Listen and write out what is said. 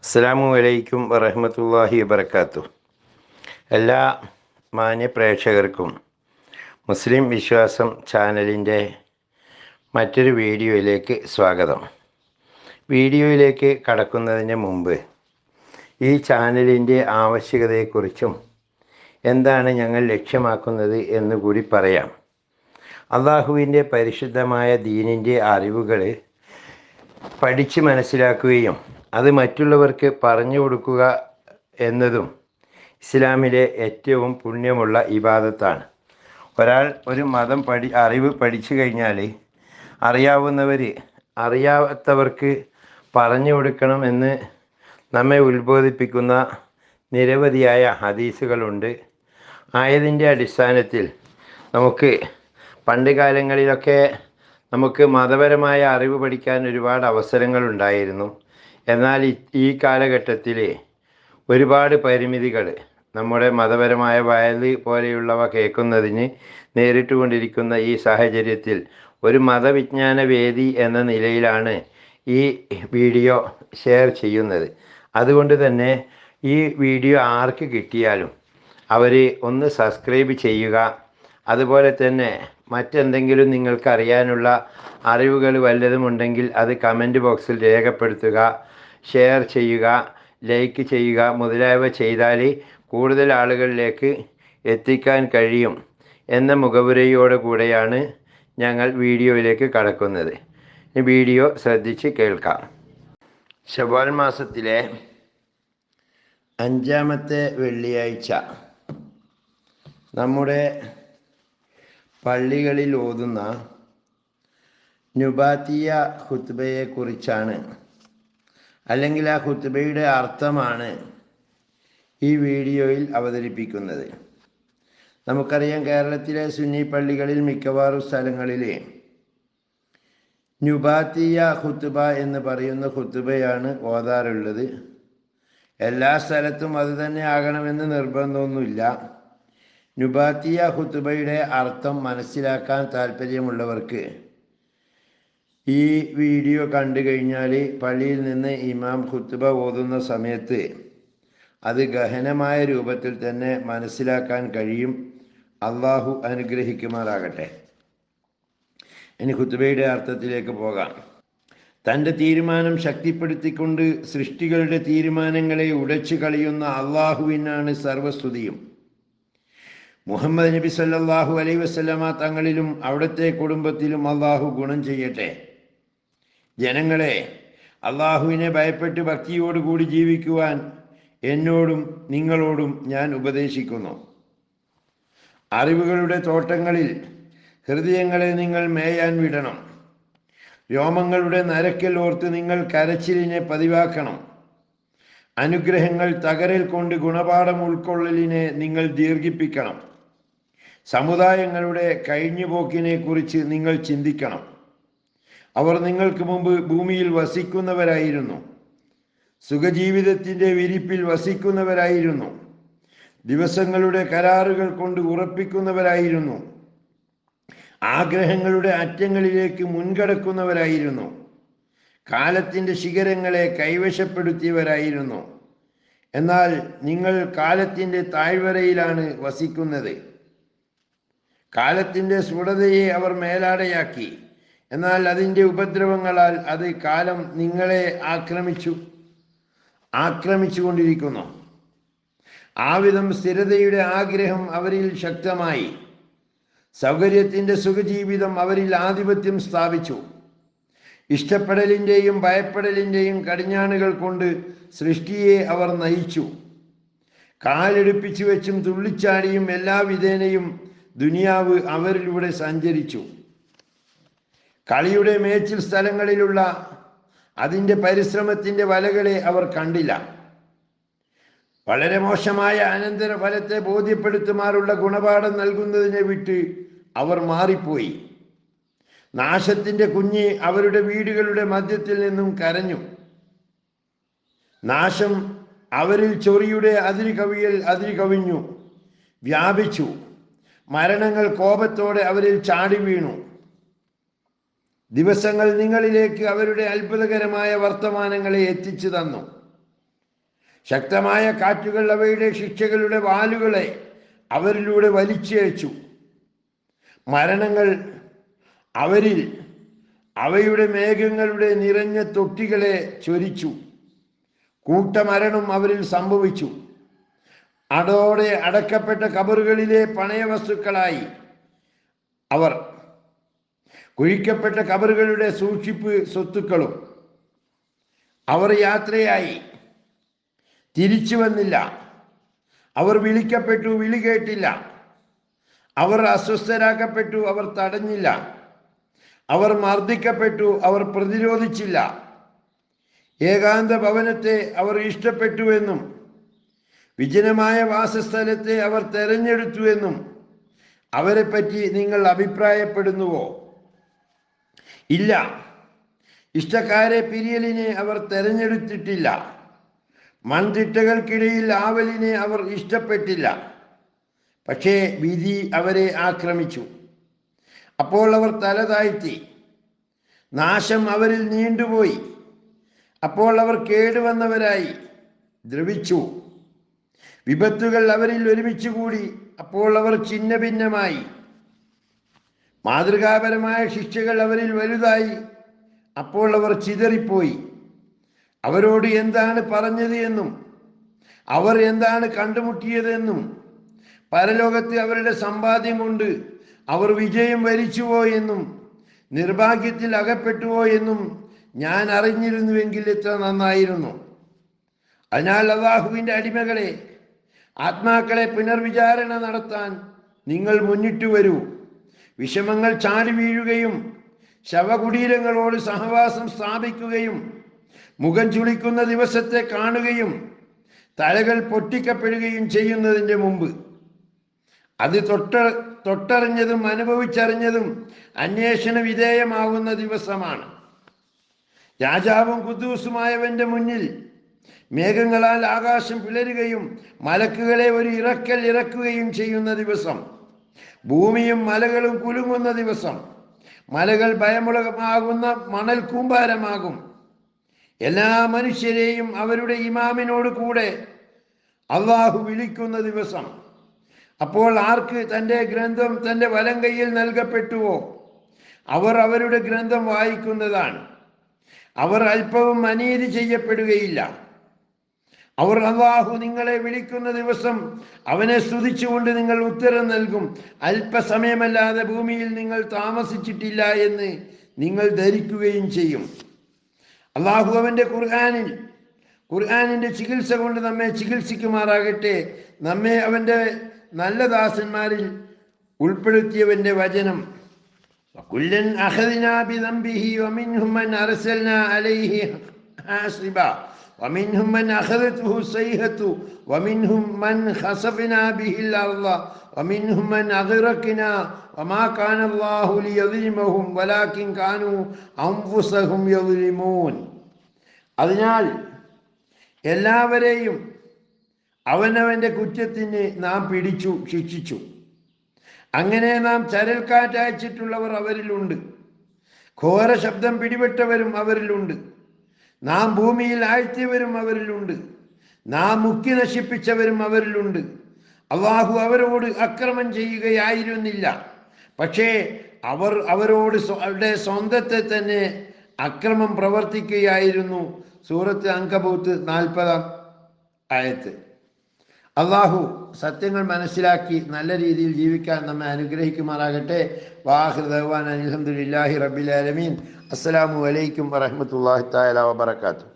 അസ്സലാമു അലൈക്കും വറഹ്മത്തുള്ളാഹി വബറകാതുഹു. എല്ലാ മാന്യ പ്രേക്ഷകർക്കും മുസ്ലിം വിശ്വാസം ചാനലിൻ്റെ മറ്റൊരു വീഡിയോയിലേക്ക് സ്വാഗതം. വീഡിയോയിലേക്ക് കടക്കുന്നതിന് മുമ്പ് ഈ ചാനലിൻ്റെ ആവശ്യകതയെക്കുറിച്ചും എന്താണ് ഞങ്ങൾ ലക്ഷ്യമാക്കുന്നത് എന്നുകൂടി പറയാം. അള്ളാഹുവിൻ്റെ പരിശുദ്ധമായ ദീനിൻ്റെ അറിവുകൾ പഠിച്ച് മനസ്സിലാക്കുകയും അത് മറ്റുള്ളവർക്ക് പറഞ്ഞു കൊടുക്കുക എന്നതും ഇസ്ലാമിലെ ഏറ്റവും പുണ്യമുള്ള ഇബാദത്താണ്. ഒരാൾ ഒരു മതം അറിവ് പഠിച്ചു കഴിഞ്ഞാൽ അറിയാത്തവർക്ക് പറഞ്ഞു കൊടുക്കണമെന്ന് നമ്മെ ഉത്ബോധിപ്പിക്കുന്ന നിരവധിയായ ഹദീസുകളുണ്ട്. ആയതിൻ്റെ അടിസ്ഥാനത്തിൽ നമുക്ക് പണ്ട് കാലങ്ങളിലൊക്കെ നമുക്ക് മതപരമായ അറിവ് പഠിക്കാൻ ഒരുപാട് അവസരങ്ങളുണ്ടായിരുന്നു. എന്നാൽ ഈ കാലഘട്ടത്തിൽ ഒരുപാട് പരിമിതികൾ നമ്മുടെ മതപരമായ വയല് പോലെയുള്ളവ കേൾക്കുന്നതിന് നേരിട്ട് കൊണ്ടിരിക്കുന്ന ഈ സാഹചര്യത്തിൽ ഒരു മതവിജ്ഞാന വേദി എന്ന നിലയിലാണ് ഈ വീഡിയോ ഷെയർ ചെയ്യുന്നത്. അതുകൊണ്ട് തന്നെ ഈ വീഡിയോ ആർക്ക് കിട്ടിയാലും അവർ ഒന്ന് സബ്സ്ക്രൈബ് ചെയ്യുക. അതുപോലെ തന്നെ മറ്റെന്തെങ്കിലും നിങ്ങൾക്ക് അറിയാനുള്ള അറിവുകൾ വല്ലതുമുണ്ടെങ്കിൽ അത് കമൻറ്റ് ബോക്സിൽ രേഖപ്പെടുത്തുക, ഷെയർ ചെയ്യുക, ലൈക്ക് ചെയ്യുക മുതലായവ ചെയ്താൽ കൂടുതൽ ആളുകളിലേക്ക് എത്തിക്കാൻ കഴിയും എന്ന മുഖവുരയോടു കൂടെയാണ് ഞങ്ങൾ വീഡിയോയിലേക്ക് കടക്കുന്നത്. ഈ വീഡിയോ ശ്രദ്ധിച്ച് കേൾക്കാം. ശവ്വാൽ മാസത്തിലെ 5-ാമത്തെ വെള്ളിയാഴ്ച നമ്മുടെ പള്ളികളിൽ ഓതുന്ന നുബാത്തിയ ഖുത്ബയെക്കുറിച്ചാണ്, അല്ലെങ്കിൽ ആ ഖുത്ബയുടെ അർത്ഥമാണ് ഈ വീഡിയോയിൽ അവതരിപ്പിക്കുന്നത്. നമുക്കറിയാം, കേരളത്തിലെ സുന്നി പള്ളികളിൽ മിക്കവാറും സ്ഥലങ്ങളിൽ നുബാത്തിയ ഖുത്ബ എന്ന് പറയുന്ന ഖുത്ബയാണ് ഓതാറുള്ളത്. എല്ലാ സ്ഥലത്തും അത് തന്നെ ആകണമെന്ന് നിർബന്ധമൊന്നുമില്ല. നുബാത്തിയ ഖുത്ബയുടെ അർത്ഥം മനസ്സിലാക്കാൻ താല്പര്യമുള്ളവർക്ക് ഈ വീഡിയോ കണ്ടു കഴിഞ്ഞാൽ പള്ളിയിൽ നിന്ന് ഇമാം ഖുത്ബ ഓതുന്ന സമയത്ത് അത് ഗഹനമായ രൂപത്തിൽ തന്നെ മനസ്സിലാക്കാൻ കഴിയും. അള്ളാഹു അനുഗ്രഹിക്കുമാറാകട്ടെ. ഇനി ഖുത്ബയുടെ അർത്ഥത്തിലേക്ക് പോകാം. തൻ്റെ തീരുമാനം ശക്തിപ്പെടുത്തിക്കൊണ്ട് സൃഷ്ടികളുടെ തീരുമാനങ്ങളെ ഉടച്ചു കളയുന്ന അള്ളാഹുവിനാണ് സർവസ്തുതിയും. മുഹമ്മദ് നബി സല്ലല്ലാഹു അലൈഹി വസല്ലമ തങ്ങളിലും അവിടുത്തെ കുടുംബത്തിലും അള്ളാഹു ഗുണം ചെയ്യട്ടെ. ജനങ്ങളെ, അള്ളാഹുവിനെ ഭയപ്പെട്ട് ഭക്തിയോടുകൂടി ജീവിക്കുവാൻ എന്നോടും നിങ്ങളോടും ഞാൻ ഉപദേശിക്കുന്നു. അറിവുകളുടെ തോട്ടങ്ങളിൽ ഹൃദയങ്ങളെ നിങ്ങൾ മേയാൻ വിടണം. രോമങ്ങളുടെ നരക്കൽ ഓർത്ത് നിങ്ങൾ കരച്ചിലിനെ പതിവാക്കണം. അനുഗ്രഹങ്ങൾ തകരൽ കൊണ്ട് ഗുണപാഠം ഉൾക്കൊള്ളലിനെ നിങ്ങൾ ദീർഘിപ്പിക്കണം. സമുദായങ്ങളുടെ കഴിഞ്ഞുപോക്കിനെ കുറിച്ച് നിങ്ങൾ ചിന്തിക്കണം. അവർ നിങ്ങൾക്ക് മുമ്പ് ഭൂമിയിൽ വസിക്കുന്നവരായിരുന്നു, സുഖജീവിതത്തിൻ്റെ വിരിപ്പിൽ വസിക്കുന്നവരായിരുന്നു, ദിവസങ്ങളുടെ കരാറുകൾ കൊണ്ട് ഉറപ്പിക്കുന്നവരായിരുന്നു, ആഗ്രഹങ്ങളുടെ അറ്റങ്ങളിലേക്ക് മുൻകടക്കുന്നവരായിരുന്നു, കാലത്തിൻ്റെ ശിഖരങ്ങളെ കൈവശപ്പെടുത്തിയവരായിരുന്നു. എന്നാൽ നിങ്ങൾ കാലത്തിൻ്റെ താഴ്വരയിലാണ് വസിക്കുന്നത്. കാലത്തിൻ്റെ സ്ഫുടതയെ അവർ മേലാടയാക്കി. എന്നാൽ അതിൻ്റെ ഉപദ്രവങ്ങളാൽ അത് കാലം നിങ്ങളെ ആക്രമിച്ചുകൊണ്ടിരിക്കുന്നു. ആവിധം സ്ഥിരതയുടെ ആഗ്രഹം അവരിൽ ശക്തമായി. സൗകര്യത്തിൻ്റെ സുഖജീവിതം അവരിൽ ആധിപത്യം സ്ഥാപിച്ചു. ഇഷ്ടപ്പെടലിൻ്റെയും ഭയപ്പെടലിൻ്റെയും കടിഞ്ഞാണുകൾ കൊണ്ട് സൃഷ്ടിയെ അവർ നയിച്ചു. കാലെടുപ്പിച്ചു വെച്ചും തുള്ളിച്ചാടിയും എല്ലാ വിധേനയും ദുനിയാവ് അവരിലൂടെ സഞ്ചരിച്ചു. കളിയുടെ മേച്ചിൽ സ്ഥലങ്ങളിലുള്ള അതിൻ്റെ പരിശ്രമത്തിൻ്റെ വലകളെ അവർ കണ്ടില്ല. വളരെ മോശമായ അനന്തരഫലത്തെ ബോധ്യപ്പെടുത്തുമാറുള്ള ഗുണപാഠം നൽകുന്നതിനെ വിട്ട് അവർ മാറിപ്പോയി. നാശത്തിൻ്റെ കുഞ്ഞ് അവരുടെ വീടുകളുടെ മധ്യത്തിൽ നിന്നും കരഞ്ഞു. നാശം അവരിൽ ചൊറിയുടെ അതിര് കവിഞ്ഞു വ്യാപിച്ചു. മരണങ്ങൾ കോപത്തോടെ അവരിൽ ചാടി വീണു. ദിവസങ്ങൾ നിങ്ങളിലേക്ക് അവരുടെ അത്ഭുതകരമായ വർത്തമാനങ്ങളെ എത്തിച്ചു തന്നു. ശക്തമായ കാറ്റുകൾ അവയുടെ ശിക്ഷകളുടെ വാലുകളെ അവരിലൂടെ വലിച്ചയച്ചു. മരണങ്ങൾ അവരിൽ അവയുടെ മേഘങ്ങളുടെ നിറഞ്ഞ തൊട്ടികളെ ചൊരിച്ചു. കൂട്ടമരണം അവരിൽ സംഭവിച്ചു. അതോടെ അടക്കപ്പെട്ട കബറുകളിലെ പണയവസ്തുക്കളായി അവർ. കുഴിക്കപ്പെട്ട കബറുകളുടെ സൂക്ഷിപ്പ് സ്വത്തുക്കളും. അവർ യാത്രയായി, തിരിച്ചു വന്നില്ല. അവർ വിളിക്കപ്പെട്ടു, വിളി കേട്ടില്ല. അവർ അസ്വസ്ഥരാക്കപ്പെട്ടു, അവർ തടഞ്ഞില്ല. അവർ മർദ്ദിക്കപ്പെട്ടു, അവർ പ്രതിരോധിച്ചില്ല. ഏകാന്ത ഭവനത്തെ അവർ ഇഷ്ടപ്പെട്ടുവെന്നും വിജനമായ വാസസ്ഥലത്തെ അവർ തെരഞ്ഞെടുത്തുവെന്നും അവരെപ്പറ്റി നിങ്ങൾ അഭിപ്രായപ്പെടുന്നുവോ? ഇല്ല, ഇഷ്ടക്കാരെ പിരിയലിനെ അവർ തെരഞ്ഞെടുത്തിട്ടില്ല. മൺതിട്ടകൾക്കിടയിൽ ആവലിനെ അവർ ഇഷ്ടപ്പെട്ടില്ല. പക്ഷേ വിധി അവരെ ആക്രമിച്ചു. അപ്പോൾ അവർ തല താഴ്ത്തി. നാശം അവരിൽ നീണ്ടുപോയി. അപ്പോൾ അവർ കേടുവന്നവരായി ദ്രവിച്ചു. വിപത്തുകൾ അവരിൽ ഒരുമിച്ച് കൂടി. അപ്പോൾ അവർ ഛിന്ന ഭിന്നമായി. മാതൃകാപരമായ ശിക്ഷകൾ അവരിൽ വലുതായി. അപ്പോൾ അവർ ചിതറിപ്പോയി. അവരോട് എന്താണ് പറഞ്ഞത് എന്നും അവർ എന്താണ് കണ്ടുമുട്ടിയതെന്നും പരലോകത്ത് അവരുടെ സമ്പാദ്യം കൊണ്ട് അവർ വിജയം വരിച്ചുവോ എന്നും നിർഭാഗ്യത്തിൽ അകപ്പെട്ടുവോ എന്നും ഞാൻ അറിഞ്ഞിരുന്നുവെങ്കിൽ എത്ര നന്നായിരുന്നു. അതിനാൽ അല്ലാഹുവിൻ്റെ അടിമകളെ, ആത്മാക്കളെ പുനർവിചാരണ നടത്താൻ നിങ്ങൾ മുന്നിട്ടു വരൂ. വിഷമങ്ങൾ ചാടി വീഴുകയും ശവകുടീരങ്ങളോട് സഹവാസം സ്ഥാപിക്കുകയും മുഖം ചുളിക്കുന്ന ദിവസത്തെ കാണുകയും തലകൾ പൊട്ടിക്കപ്പെടുകയും ചെയ്യുന്നതിൻ്റെ മുമ്പ് അത് തൊട്ടറിഞ്ഞതും അനുഭവിച്ചറിഞ്ഞതും അന്വേഷണ വിധേയമാവുന്ന ദിവസമാണ്. രാജാവും ഖുദ്ദൂസുമായവന്റെ മുന്നിൽ മേഘങ്ങളാൽ ആകാശം പിളരുകയും മലക്കുകളെ ഒരു ഇറക്കുകയും ചെയ്യുന്ന ദിവസം. ഭൂമിയും മലകളും കുലുങ്ങുന്ന ദിവസം. മലകൾ ഭയമുളകമാകുന്ന മണൽ കൂമ്പാരമാകും. എല്ലാ മനുഷ്യരെയും അവരുടെ ഇമാമിനോട് കൂടെ അള്ളാഹു വിളിക്കുന്ന ദിവസം. അപ്പോൾ ആർക്ക് തൻ്റെ ഗ്രന്ഥം തൻ്റെ വലം കൈയിൽ നൽകപ്പെട്ടുവോ അവർ അവരുടെ ഗ്രന്ഥം വായിക്കുന്നതാണ്. അവർ അല്പവും അനീതി ചെയ്യപ്പെടുകയില്ല. അവർ അല്ലാഹു നിങ്ങളെ വിളിക്കുന്ന ദിവസം അവനെ സ്തുതിച്ചുകൊണ്ട് നിങ്ങൾ ഉത്തരം നൽകും. അല്പസമയമല്ലാതെ ഭൂമിയിൽ നിങ്ങൾ താമസിച്ചിട്ടില്ല എന്ന് നിങ്ങൾ ധരിക്കുകയും ചെയ്യും. അല്ലാഹു അവൻ്റെ ഖുർആനിൻ്റെ ചികിത്സ കൊണ്ട് നമ്മെ ചികിത്സിക്കുമാറാകട്ടെ. നമ്മെ അവൻ്റെ നല്ല ദാസന്മാരിൽ ഉൾപ്പെടുത്തിയവൻ്റെ വചനം. وَكُلًّا أَخَذْنَا بِذَنبِهِ وَمِنْهُمْ مَنْ أَرْسَلْنَا عَلَيْهِ حَاصِبًا وَمِنْهُمْ مَنْ أَخَذَتْهُ الصَّيْحَةُ وَمِنْهُمْ مَنْ خَسَفْنَا بِهِ الْأَرْضَ وَمِنْهُمْ مَنْ أَغْرَقْنَا وَمَا كَانَ اللَّهُ لِيَظْلِمَهُمْ وَلَكِنْ كَانُوا أَنفُسَهُمْ يَظْلِمُونَ. അതിനാൽ എല്ലാവരെയും അവനവൻ്റെ കുറ്റത്തിന് നാം പിടിച്ചു ശിക്ഷിച്ചു. അങ്ങനെ നാം ചരൽക്കാറ്റയച്ചിട്ടുള്ളവർ അവരിലുണ്ട്. ഘോര ശബ്ദം പിടിപെട്ടവരും അവരിലുണ്ട്. നാം ഭൂമിയിൽ ആഴ്ത്തിയവരും അവരിലുണ്ട്. നാം മുക്കി നശിപ്പിച്ചവരും അവരിലുണ്ട്. അല്ലാഹു അവരോട് അക്രമം ചെയ്യുകയായിരുന്നില്ല. പക്ഷേ അവർ അവരോട് അവരുടെ സ്വന്തത്തെ തന്നെ അക്രമം പ്രവർത്തിക്കുകയായിരുന്നു. സൂറത്ത് അങ്കബൂത്ത് 40-ാം ആയത്ത്. അള്ളാഹു സത്യങ്ങൾ മനസ്സിലാക്കി നല്ല രീതിയിൽ ജീവിക്കാൻ നമ്മെ അനുഗ്രഹിക്കുമാറാകട്ടെ. വാഹിർ ദഅ്വാനാ അൽഹംദുലില്ലാഹി റബ്ബിൽ ആലമീൻ. അസ്സലാമു അലൈക്കും വറഹ്മത്തുള്ളാഹി തആല വബറകാതുഹു.